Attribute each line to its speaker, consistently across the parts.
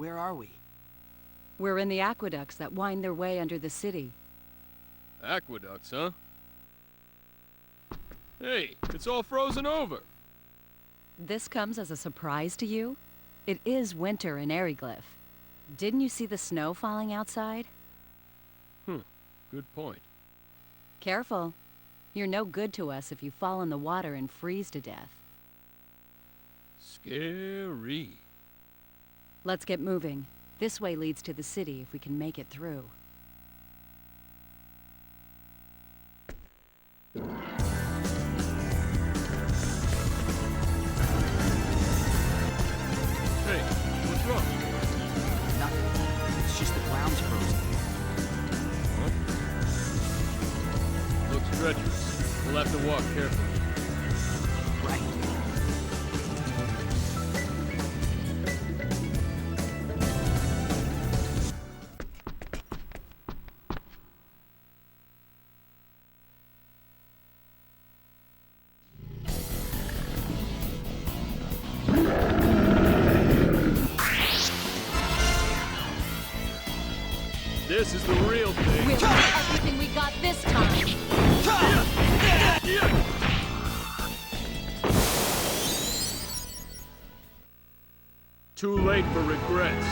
Speaker 1: Where are we?
Speaker 2: We're in the aqueducts that wind their way under the city.
Speaker 3: Aqueducts, huh? Hey, it's all frozen over.
Speaker 2: This comes as a surprise to you? It is winter in Airyglyph. Didn't you see the snow falling outside?
Speaker 3: Good point.
Speaker 2: Careful. You're no good to us if you fall in the water and freeze to death.
Speaker 3: Scary.
Speaker 2: Let's get moving. This way leads to the city if we can make it through.
Speaker 3: Hey, what's wrong?
Speaker 1: Nothing. It's just the ground's frozen.
Speaker 3: Huh? Looks treacherous. We'll have to walk carefully.
Speaker 1: Right.
Speaker 3: This is the real thing.
Speaker 2: We'll get everything we got this time!
Speaker 3: Too late for regrets.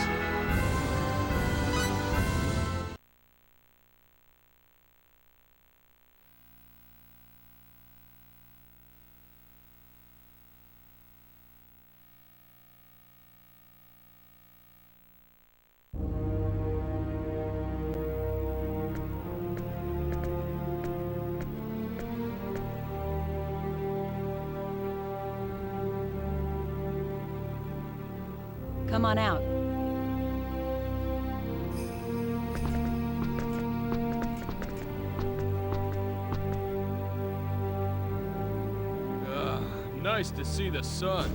Speaker 2: Come on out.
Speaker 3: Nice to see the sun.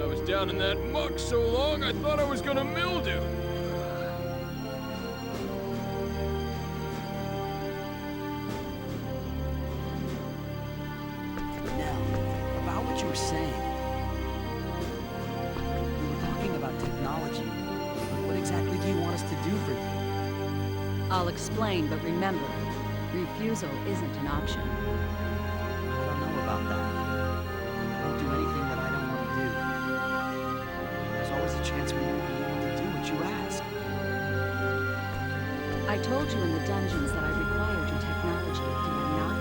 Speaker 3: I was down in that muck so long I thought I was gonna mildew.
Speaker 1: Now, about what you were saying. We were talking about technology. What exactly do you want us to do for you?
Speaker 2: I'll explain, but remember, refusal isn't an option.
Speaker 1: I don't know about that. I won't do anything that I don't want to do. There's always a chance we won't be able to do what you ask.
Speaker 2: I told you in the dungeons that I required your technology, did I not?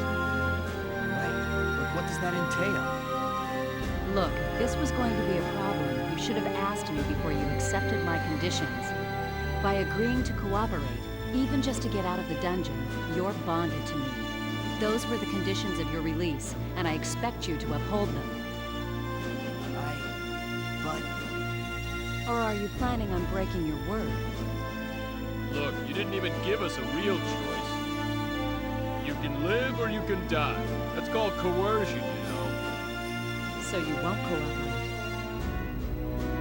Speaker 1: Right, but what does that entail?
Speaker 2: Look, if this was going to be a problem, you should have asked me before you accepted my conditions. By agreeing to cooperate, even just to get out of the dungeon, you're bonded to me. Those were the conditions of your release, and I expect you to uphold them.
Speaker 1: But...
Speaker 2: Or are you planning on breaking your word?
Speaker 3: Look, you didn't even give us a real choice. You can live or you can die. That's called coercion, you know.
Speaker 2: So you won't cooperate?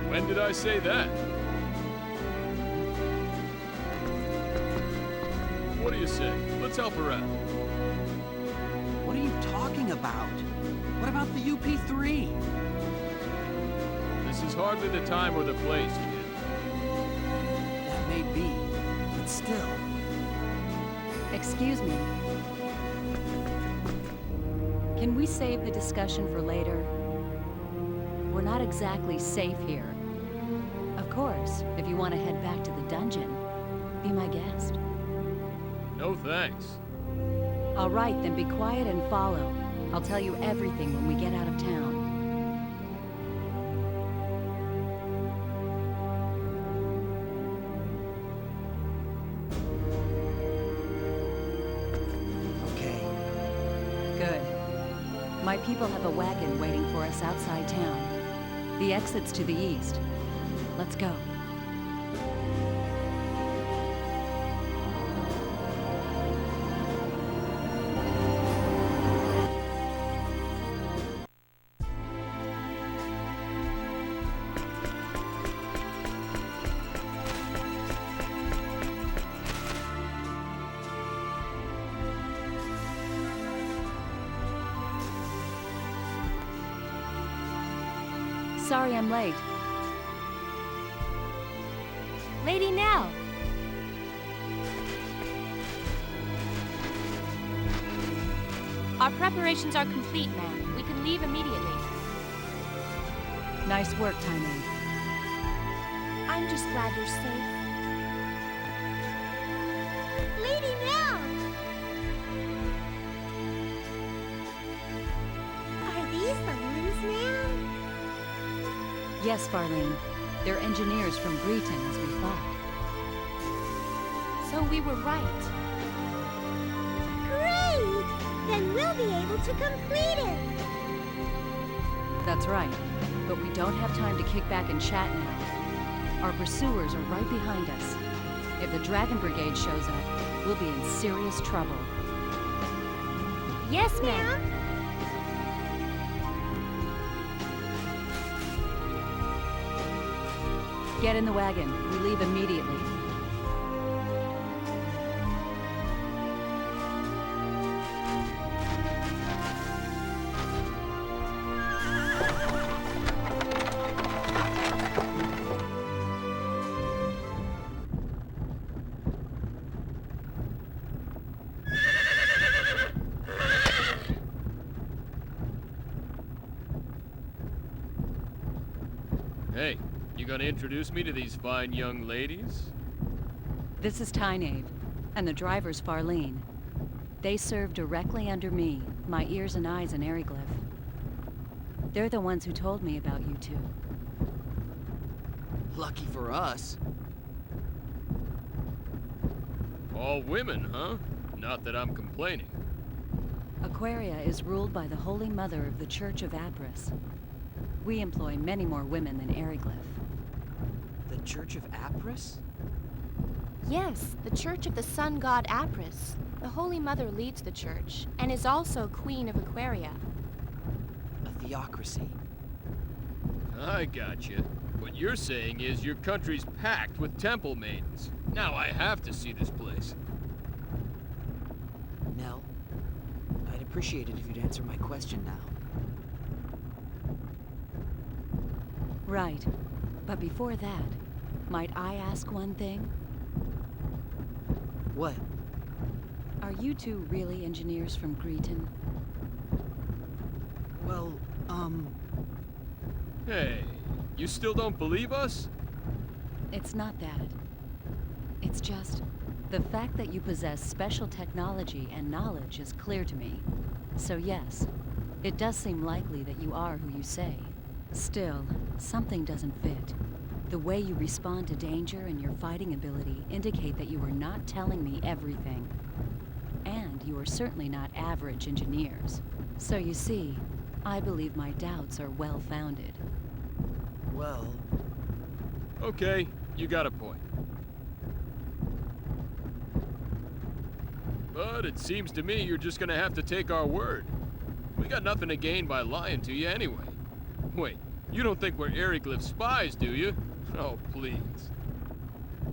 Speaker 3: When did I say that? What do you say? Let's help her out.
Speaker 1: what are you talking about? What about the UP3?
Speaker 3: This is hardly the time or the place, kid.
Speaker 1: That may be, but still.
Speaker 2: Excuse me. Can we save the discussion for later? We're not exactly safe here. Of course, if you want to head back to the dungeon, be my guest.
Speaker 3: No thanks.
Speaker 2: All right, then be quiet and follow. I'll tell you everything when we get out of town.
Speaker 1: Okay.
Speaker 2: Good. My people have a wagon waiting for us outside town. The exit's to the east. Let's go. Sorry I'm late.
Speaker 4: Lady Nell! Our preparations are complete, ma'am. We can leave immediately.
Speaker 2: Nice work, Tiny.
Speaker 4: I'm just glad you're safe.
Speaker 5: Lady Nell! Are these the ones now?
Speaker 2: Yes, Farlene. They're engineers from Greeton, as we thought.
Speaker 4: So we were right.
Speaker 5: Great! Then we'll be able to complete it!
Speaker 2: That's right. But we don't have time to kick back and chat now. Our pursuers are right behind us. If the Dragon Brigade shows up, we'll be in serious trouble.
Speaker 4: Yes, ma'am.
Speaker 2: Get in the wagon. We leave immediately.
Speaker 3: Hey, you gonna introduce me to these fine young ladies?
Speaker 2: This is Tynave, and the driver's Farlene. They serve directly under me, my ears and eyes in Airyglyph. They're the ones who told me about you two.
Speaker 1: Lucky for us.
Speaker 3: All women, huh? Not that I'm complaining.
Speaker 2: Aquaria is ruled by the Holy Mother of the Church of Apris. We employ many more women than Airyglyph.
Speaker 1: The Church of Apris?
Speaker 4: Yes, the Church of the Sun God Apris. The Holy Mother leads the church, and is also Queen of Aquaria.
Speaker 1: A theocracy.
Speaker 3: I gotcha. What you're saying is your country's packed with temple maidens. Now I have to see this place.
Speaker 1: Nell, I'd appreciate it if you'd answer my question now.
Speaker 2: Right. But before that, might I ask one thing?
Speaker 1: What?
Speaker 2: Are you two really engineers from Greeton?
Speaker 1: Well,
Speaker 3: Hey, you still don't believe us?
Speaker 2: It's not that. It's just, the fact that you possess special technology and knowledge is clear to me. So yes, it does seem likely that you are who you say. Still, something doesn't fit. The way you respond to danger and your fighting ability indicate that you are not telling me everything. And you are certainly not average engineers. So you see, I believe my doubts are well-founded.
Speaker 1: well...
Speaker 3: Okay, you got a point. But it seems to me you're just gonna have to take our word. We got nothing to gain by lying to you anyway. Wait, you don't think we're Airyglyph spies, do you? Oh, please.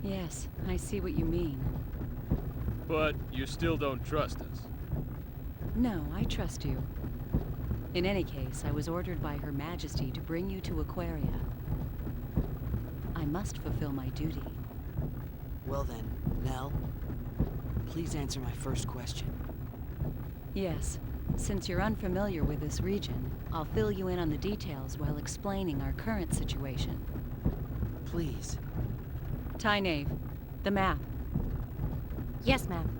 Speaker 2: Yes, I see what you mean.
Speaker 3: But you still don't trust us.
Speaker 2: No, I trust you. In any case, I was ordered by Her Majesty to bring you to Aquaria. I must fulfill my duty.
Speaker 1: Well then, Nell, please answer my first question.
Speaker 2: Yes, since you're unfamiliar with this region, I'll fill you in on the details while explaining our current situation.
Speaker 1: Please.
Speaker 2: Tynave, the map.
Speaker 4: Yes, ma'am.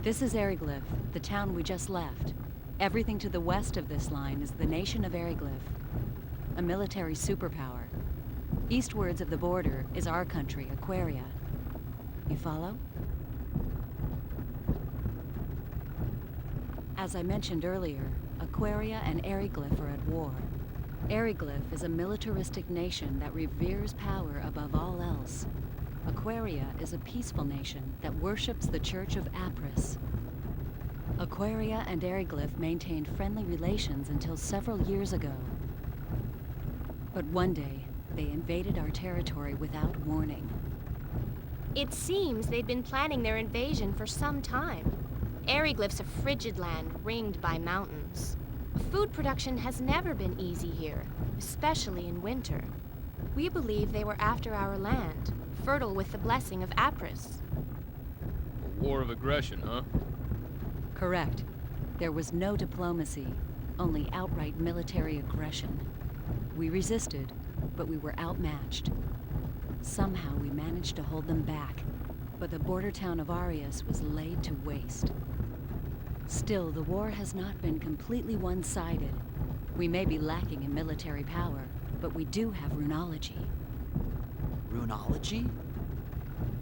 Speaker 2: This is Airyglyph, the town we just left. Everything to the west of this line is the nation of Airyglyph, a military superpower. Eastwards of the border is our country, Aquaria. You follow? As I mentioned earlier, Aquaria and Airyglyph are at war. Airyglyph is a militaristic nation that reveres power above all else. Aquaria is a peaceful nation that worships the Church of Apris. Aquaria and Airyglyph maintained friendly relations until several years ago. But one day, they invaded our territory without warning.
Speaker 4: It seems they'd been planning their invasion for some time. Airyglyph's a frigid land ringed by mountains. Food production has never been easy here, especially in winter. We believe they were after our land, fertile with the blessing of Apris.
Speaker 3: A war of aggression, huh?
Speaker 2: Correct. There was no diplomacy, only outright military aggression. We resisted, but we were outmatched. Somehow we managed to hold them back, but the border town of Arius was laid to waste. Still, the war has not been completely one-sided. We may be lacking in military power, but we do have runology.
Speaker 1: Runology?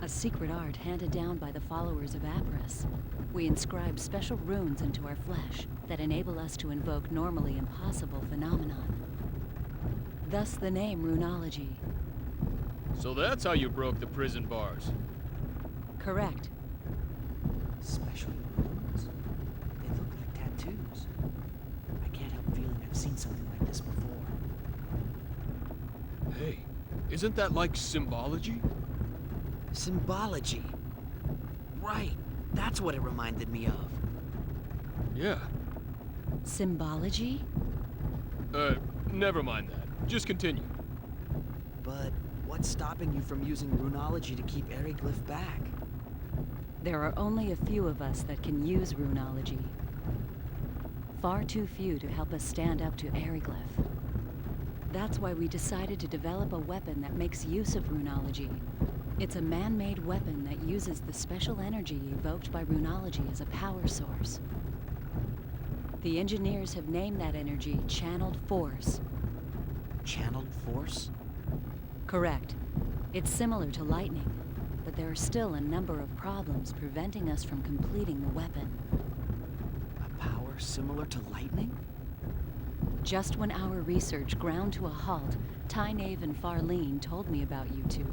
Speaker 2: A secret art handed down by the followers of Apris. We inscribe special runes into our flesh that enable us to invoke normally impossible phenomenon. Thus the name runology.
Speaker 3: So that's how you broke the prison bars.
Speaker 2: Correct.
Speaker 1: Special runes? They look like tattoos. I can't help feeling I've seen something like this before.
Speaker 3: Hey, isn't that like symbology?
Speaker 1: Symbology. Right. That's what it reminded me of.
Speaker 3: Yeah.
Speaker 2: Symbology?
Speaker 3: Never mind that. Just continue.
Speaker 1: But what's stopping you from using runology to keep Airyglyph back?
Speaker 2: There are only a few of us that can use runology. Far too few to help us stand up to Airyglyph. That's why we decided to develop a weapon that makes use of runology. It's a man-made weapon that uses the special energy evoked by runology as a power source. The engineers have named that energy Channeled Force.
Speaker 1: Channeled force?
Speaker 2: Correct. It's similar to lightning, but there are still a number of problems preventing us from completing the weapon.
Speaker 1: A power similar to lightning?
Speaker 2: Just when our research ground to a halt, Tynaeve and Farlene told me about you two.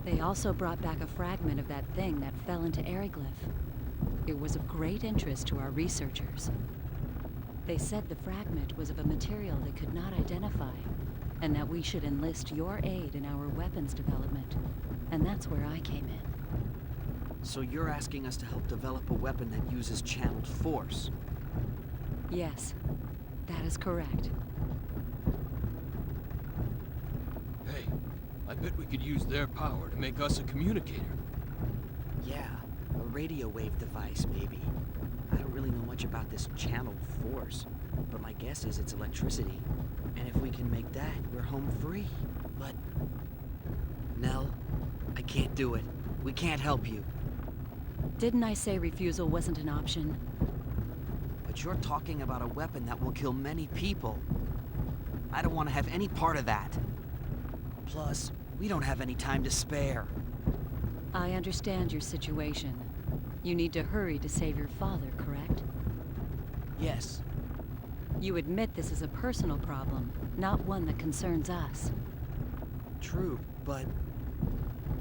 Speaker 2: They also brought back a fragment of that thing that fell into Airyglyph. It was of great interest to our researchers. They said the fragment was of a material they could not identify, and that we should enlist your aid in our weapons development. And that's where I came in.
Speaker 1: So you're asking us to help develop a weapon that uses channeled force?
Speaker 2: Yes, that is correct.
Speaker 3: Hey, I bet we could use their power to make us a communicator.
Speaker 1: Yeah, a radio wave device, maybe. I don't really know much about this channeled force, but my guess is it's electricity. And if we can make that, we're home free. But... Nell, I can't do it. We can't help you.
Speaker 2: Didn't I say refusal wasn't an option?
Speaker 1: But you're talking about a weapon that will kill many people. I don't want to have any part of that. Plus, we don't have any time to spare.
Speaker 2: I understand your situation. You need to hurry to save your father, correct?
Speaker 1: Yes.
Speaker 2: You admit this is a personal problem, not one that concerns us.
Speaker 1: True, but...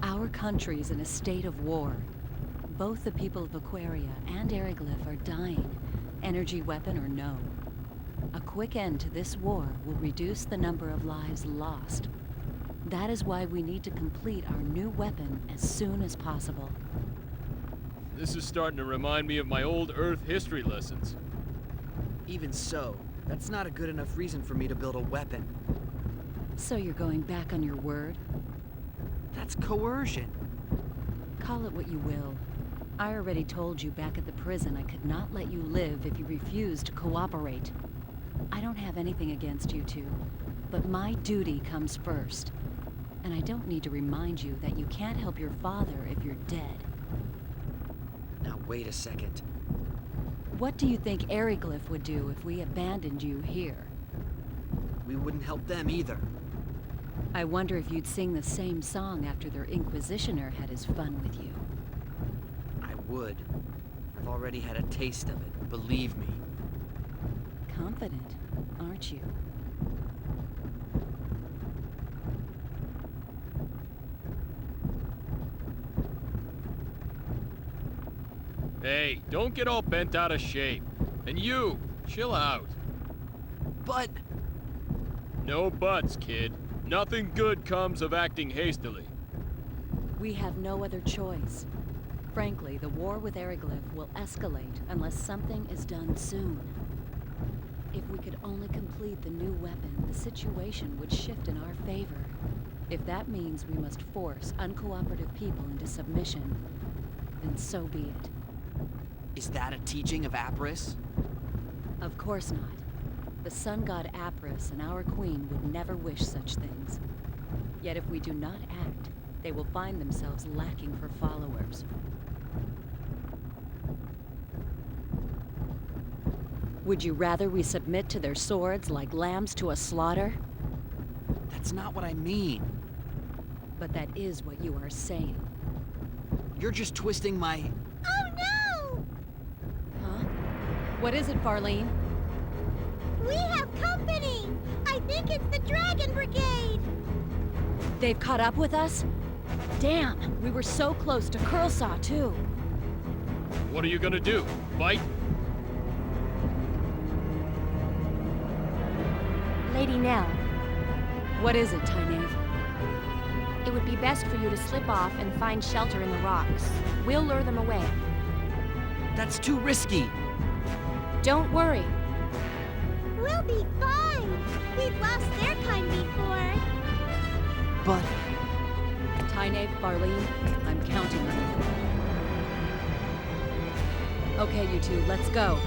Speaker 2: Our country is in a state of war. Both the people of Aquaria and Airyglyph are dying, energy weapon or no. A quick end to this war will reduce the number of lives lost. That is why we need to complete our new weapon as soon as possible.
Speaker 3: This is starting to remind me of my old Earth history lessons.
Speaker 1: Even so, that's not a good enough reason for me to build a weapon.
Speaker 2: So you're going back on your word?
Speaker 1: That's coercion.
Speaker 2: Call it what you will. I already told you back at the prison I could not let you live if you refused to cooperate. I don't have anything against you two, but my duty comes first. And I don't need to remind you that you can't help your father if you're dead.
Speaker 1: Now wait a second.
Speaker 2: What do you think Airyglyph would do if we abandoned you here?
Speaker 1: We wouldn't help them either.
Speaker 2: I wonder if you'd sing the same song after their Inquisitioner had his fun with you.
Speaker 1: I would. I've already had a taste of it, believe me.
Speaker 2: Confident, aren't you?
Speaker 3: Hey, don't get all bent out of shape. And you, chill out.
Speaker 1: But...
Speaker 3: No buts, kid. Nothing good comes of acting hastily.
Speaker 2: We have no other choice. Frankly, the war with Airyglyph will escalate unless something is done soon. If we could only complete the new weapon, the situation would shift in our favor. If that means we must force uncooperative people into submission, then so be it.
Speaker 1: Is that a teaching of Apris?
Speaker 2: Of course not. The sun god Apris and our queen would never wish such things. Yet if we do not act, they will find themselves lacking for followers. Would you rather we submit to their swords like lambs to a slaughter?
Speaker 1: That's not what I mean.
Speaker 2: But that is what you are saying.
Speaker 1: You're just twisting my...
Speaker 5: Oh no!
Speaker 2: Huh? What is it, Farlene?
Speaker 5: We have company! I think it's the Dragon Brigade!
Speaker 2: They've caught up with us? Damn, we were so close to Curlsaw, too.
Speaker 3: What are you gonna do? Fight?
Speaker 4: Lady Nell,
Speaker 2: What is it, Tynaeve?
Speaker 4: it would be best for you to slip off and find shelter in the rocks. We'll lure them away.
Speaker 1: That's too risky.
Speaker 4: Don't worry.
Speaker 5: We'll be fine! We've lost their kind before!
Speaker 1: But...
Speaker 2: Tynaeve, Farlene, I'm counting on you. Okay, you two, let's go.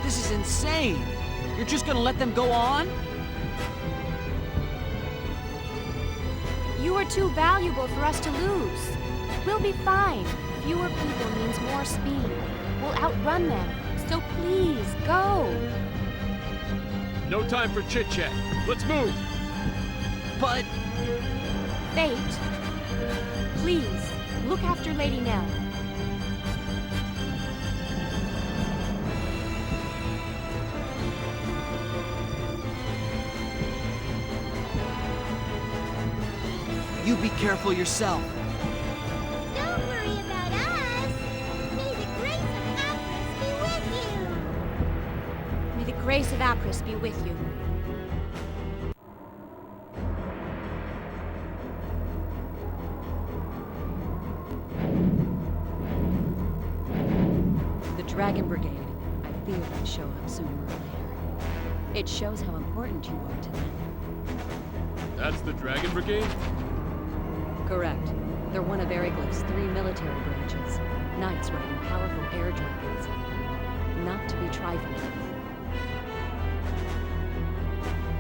Speaker 1: this is insane! You're just gonna let them go on?
Speaker 4: You are too valuable for us to lose. We'll be fine. Fewer people means more speed. We'll outrun them. So please, go.
Speaker 3: No time for chit-chat. Let's move!
Speaker 1: But...
Speaker 4: Fate, please, look after Lady Nell.
Speaker 1: You be careful yourself.
Speaker 5: Don't worry about us! May the grace of Atlas be with you!
Speaker 4: May the grace of Apris be with you.
Speaker 2: The Dragon Brigade. I fear they'd show up sooner or later. It shows how important you are to them.
Speaker 3: That's the Dragon Brigade?
Speaker 2: Correct. They're one of Airyglyph's 3 military branches. Knights riding powerful air dragons. Not to be trifled with.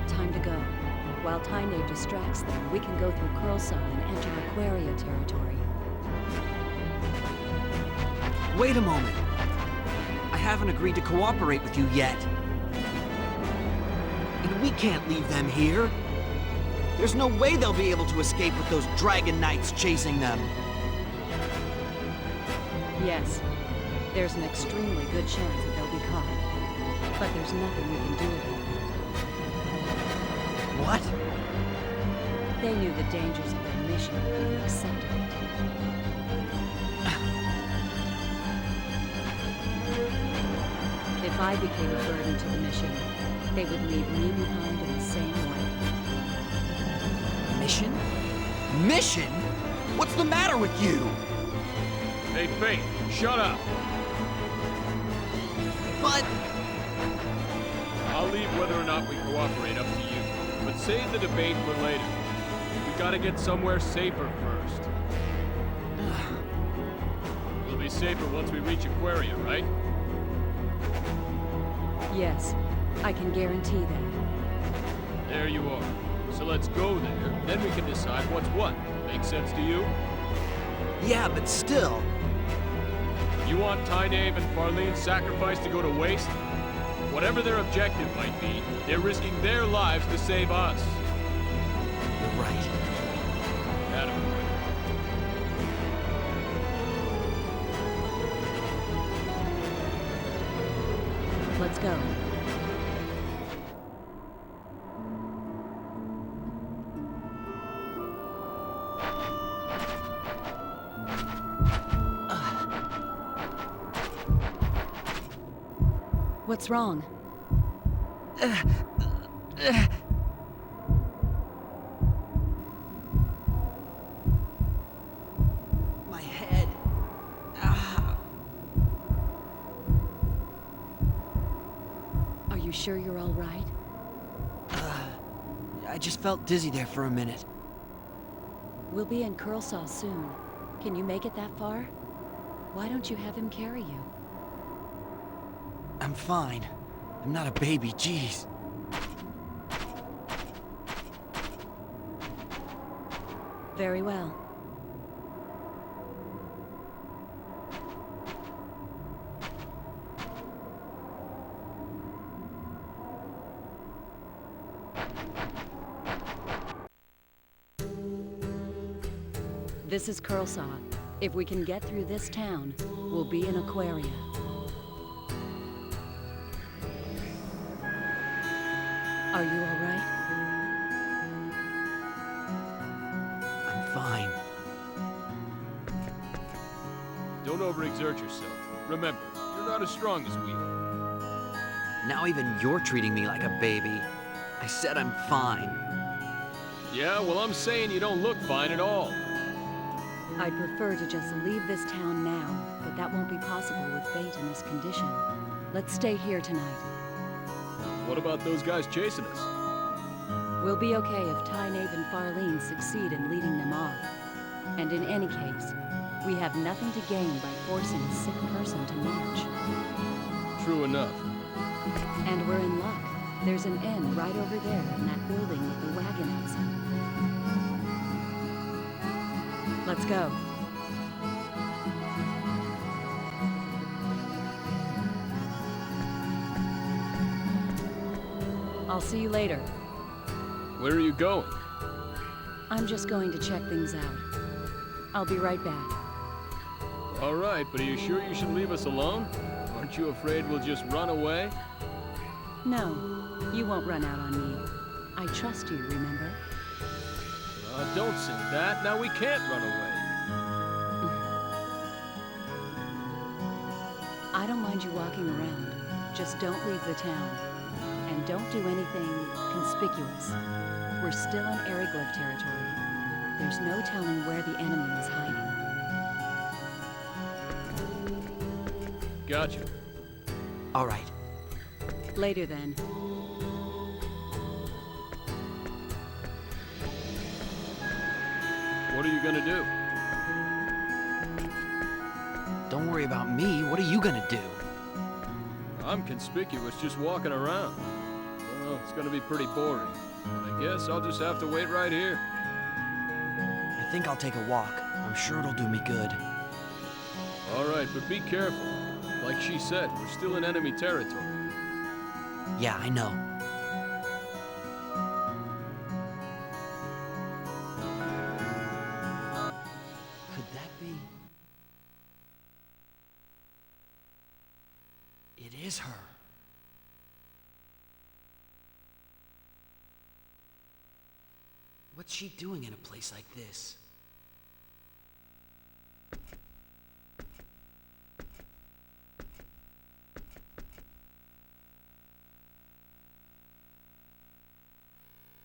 Speaker 2: Time to go. While Tynaeve distracts them, we can go through Curlsaw and enter Aquaria territory.
Speaker 1: Wait a moment. I haven't agreed to cooperate with you yet. And we can't leave them here. There's no way they'll be able to escape with those dragon knights chasing them.
Speaker 2: Yes, there's an extremely good chance that they'll be caught. But there's nothing we can do about it.
Speaker 1: What?
Speaker 2: They knew the dangers of their mission and they accepted it. If I became a burden to the mission, they would leave me behind in the same way.
Speaker 1: Mission? Mission? What's the matter with you?
Speaker 3: Hey, Faith, shut up!
Speaker 1: But...
Speaker 3: I'll leave whether or not we cooperate up to you. But save the debate for later. We gotta get somewhere safer first. We'll be safer once we reach Aquaria, right?
Speaker 2: Yes, I can guarantee that.
Speaker 3: There you are. So let's go there, then we can decide what's what. Make sense to you?
Speaker 1: yeah, but still...
Speaker 3: You want Tynaeve and Farlene's sacrifice to go to waste? Whatever their objective might be, they're risking their lives to save us.
Speaker 1: You're right.
Speaker 3: Attaboy.
Speaker 2: Let's go. What's wrong?
Speaker 1: Uh, uh, uh.
Speaker 2: sure you're all right?
Speaker 1: I just felt dizzy there for a minute.
Speaker 2: We'll be in Curlsaw soon. Can you make it that far? Why don't you have him carry you?
Speaker 1: I'm fine. I'm not a baby, jeez.
Speaker 2: Very well. This is Curlsaw. If we can get through this town, we'll be in Aquaria. Are you all right?
Speaker 1: I'm fine.
Speaker 3: Don't overexert yourself. Remember, you're not as strong as we are.
Speaker 1: Now even you're treating me like a baby. I said I'm fine.
Speaker 3: Yeah, well, I'm saying you don't look fine at all.
Speaker 2: I'd prefer to just leave this town now, but that won't be possible with Fate in this condition. Let's stay here tonight.
Speaker 3: What about those guys chasing us?
Speaker 2: We'll be okay if Tynaeve and Farlene succeed in leading them off. And in any case, we have nothing to gain by forcing a sick person to march.
Speaker 3: True enough.
Speaker 2: And we're in luck. There's an inn right over there in that building with the wagon outside. Let's go. I'll see you later.
Speaker 3: Where are you going?
Speaker 2: I'm just going to check things out. I'll be right back.
Speaker 3: All right, but are you sure you should leave us alone? Aren't you afraid we'll just run away?
Speaker 2: No, you won't run out on me. I trust you, remember?
Speaker 3: Don't say that. Now we can't run away.
Speaker 2: I don't mind you walking around. Just don't leave the town. And don't do anything conspicuous. We're still in Airyglyph territory. There's no telling where the enemy is hiding.
Speaker 3: Gotcha.
Speaker 1: All right.
Speaker 2: Later then.
Speaker 3: What are you gonna do?
Speaker 1: Don't worry about me. What are you gonna do?
Speaker 3: I'm conspicuous just walking around. Well, it's gonna be pretty boring. But I guess I'll just have to wait right here.
Speaker 1: I think I'll take a walk. I'm sure it'll do me good.
Speaker 3: All right, but be careful. Like she said, we're still in enemy territory.
Speaker 1: Yeah, I know. Could that be? It is her. What's she doing in a place like this?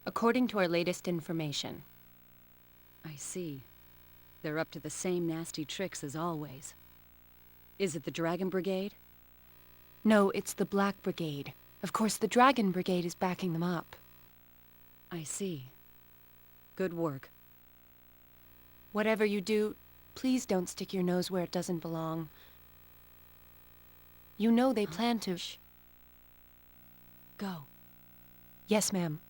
Speaker 4: According to our latest information,
Speaker 2: I see. They're up to the same nasty tricks as always. Is it the Dragon Brigade?
Speaker 4: no, it's the Black Brigade. Of course, the Dragon Brigade is backing them up.
Speaker 2: I see. Good work.
Speaker 4: Whatever you do, please don't stick your nose where it doesn't belong. You know they plan to...
Speaker 2: Shh. Go.
Speaker 4: Yes, ma'am.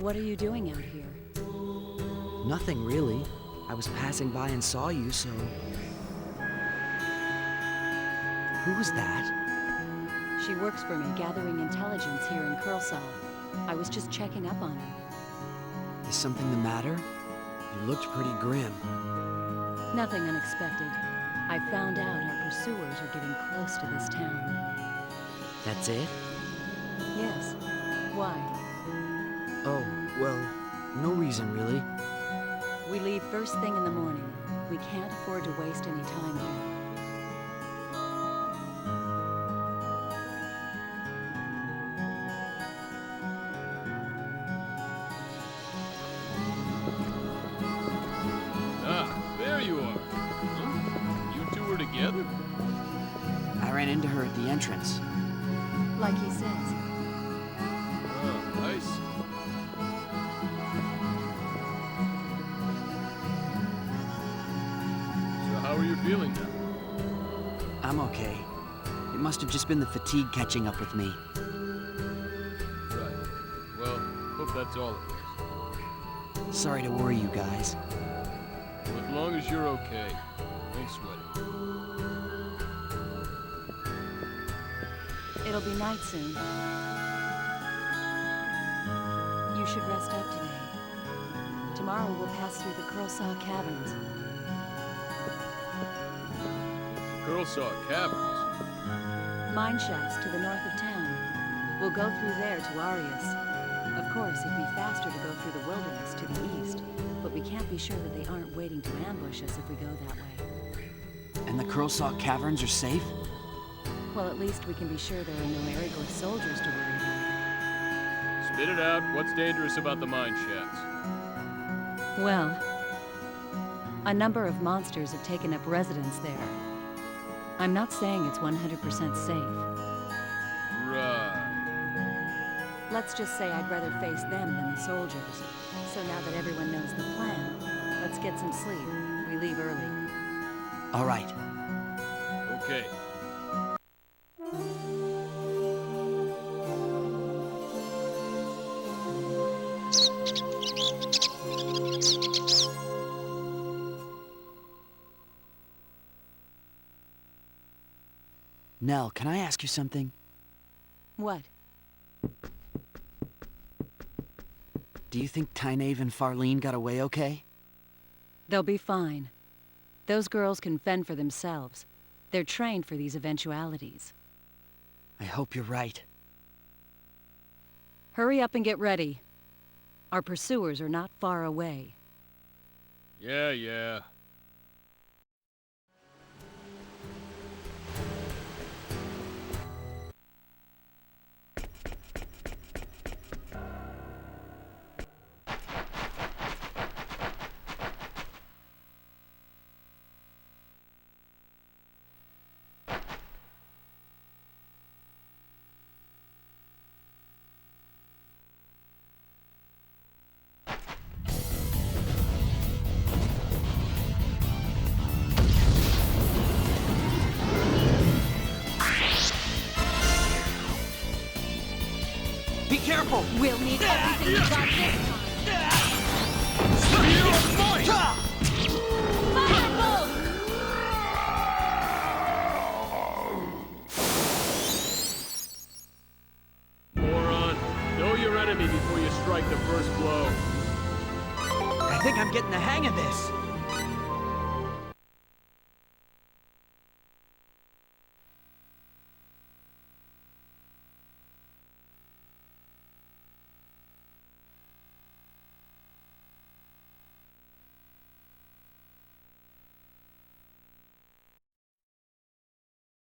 Speaker 2: What are you doing out here?
Speaker 1: Nothing really. I was passing by and saw you, so... Who was that?
Speaker 2: She works for me, gathering intelligence here in Curlsaw. I was just checking up on her.
Speaker 1: Is something the matter? You looked pretty grim.
Speaker 2: Nothing unexpected. I found out our pursuers are getting close to this town.
Speaker 1: That's it?
Speaker 2: Yes. Why?
Speaker 1: Oh, well, no reason really.
Speaker 2: We leave first thing in the morning. We can't afford to waste any time here.
Speaker 1: the entrance.
Speaker 2: Like he says.
Speaker 3: Oh, nice. So how are you feeling now?
Speaker 1: I'm okay. It must have just been the fatigue catching up with me.
Speaker 3: Right. Well, hope that's all it was.
Speaker 1: Sorry to worry you guys.
Speaker 3: Well, as long as you're okay, ain't sweating.
Speaker 2: It'll be night soon. You should rest up today. Tomorrow we'll pass through the Coerced caverns.
Speaker 3: Coerced caverns?
Speaker 2: Mine shafts to the north of town. We'll go through there to Arius. Of course, it'd be faster to go through the wilderness to the east, but we can't be sure that they aren't waiting to ambush us if we go that way.
Speaker 1: And the Coerced caverns are safe?
Speaker 2: Well, at least we can be sure there are no Airyglyph soldiers to worry about.
Speaker 3: Spit it out. What's dangerous about the mine shafts?
Speaker 2: Well, a number of monsters have taken up residence there. I'm not saying it's 100% safe.
Speaker 3: Right.
Speaker 2: Let's just say I'd rather face them than the soldiers. So now that everyone knows the plan, let's get some sleep. We leave early.
Speaker 1: All right.
Speaker 3: Okay.
Speaker 1: Nell, can I ask you something?
Speaker 2: What?
Speaker 1: Do you think Tynave and Farlene got away okay?
Speaker 2: They'll be fine. Those girls can fend for themselves. They're trained for these eventualities.
Speaker 1: I hope you're right.
Speaker 2: Hurry up and get ready. Our pursuers are not far away.
Speaker 3: Yeah.
Speaker 1: Be careful!
Speaker 2: We'll need everything we got this time. Firebolt!
Speaker 3: Moron. Know your enemy before you strike the first blow.
Speaker 1: I think I'm getting the hang of this.